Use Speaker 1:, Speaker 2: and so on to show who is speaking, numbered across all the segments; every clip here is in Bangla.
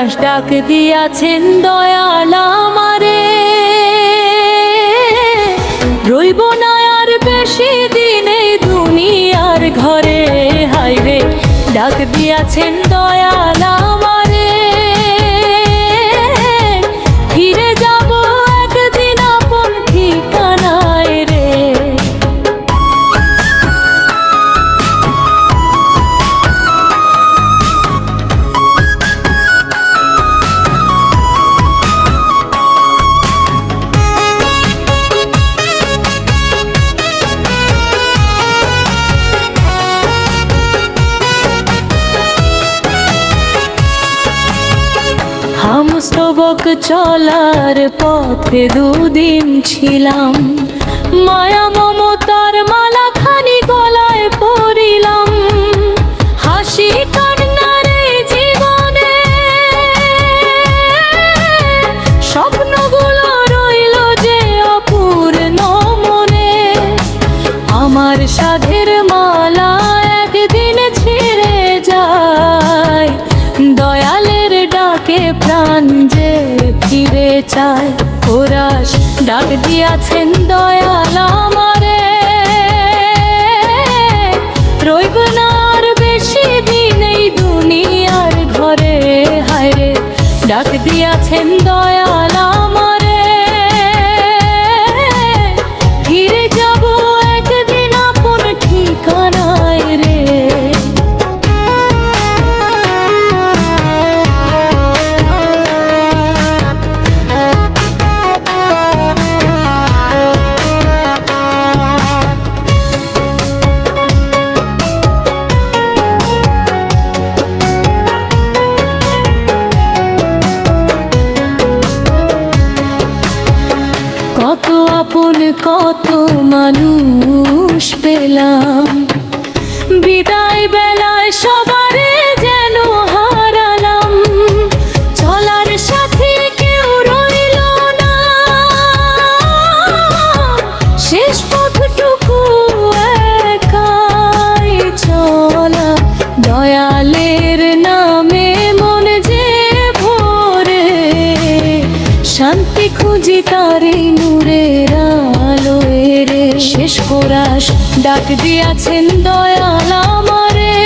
Speaker 1: কোরাস ডাক দিয়াছেন দয়াল আমারে, রইব না আর বেশি দিন এই দুনিয়ার ঘরে। হায়রে ডাক দিয়াছেন দয়াল আমারে, ফিরে যাব একদিন আপন ঠিকানায় রে। হামস্তবক চলার পথে দুদিন ছিলাম, মায়া মমতার মালা খানি গলায় পরিলাম। হাসি কান্নার এই জীবনে স্বপ্নগুলো রইল যে অপূর্ণ মনে। আমার সাধের মালা একদিন ছিঁড়ে যায়, দয়ালের ডাকে প্রাণ যে ফিরে চায়। কোরাস ডাক দিয়াছেন দয়াল আমারে, রইব না আর বেশি দিন এই দুনিয়ার ঘরে। হায়রে ডাক দিয়াছেন দয়াল আমারে, ফিরে যাব একদিন আপন ঠিকানায় রে। কত আপন কত মানুষ পেলাম, বিদায় বেলায় সবারে যেন হারালাম। চলার সাথে কেউ রইল না, শেষ পথটুকু একাই চলা। দয়ালের নামে মন যে ভরে, শান্তি খুঁজি তারে নূরের আলোয় রে। শেষ কোরাস ডাক দিয়াছেন দয়াল আমারে,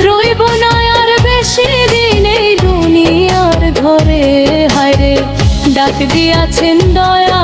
Speaker 1: রইব না আর বেশি দিন এই দুনিয়ার ঘরে। হায়রে ডাক দিয়াছেন দয়াল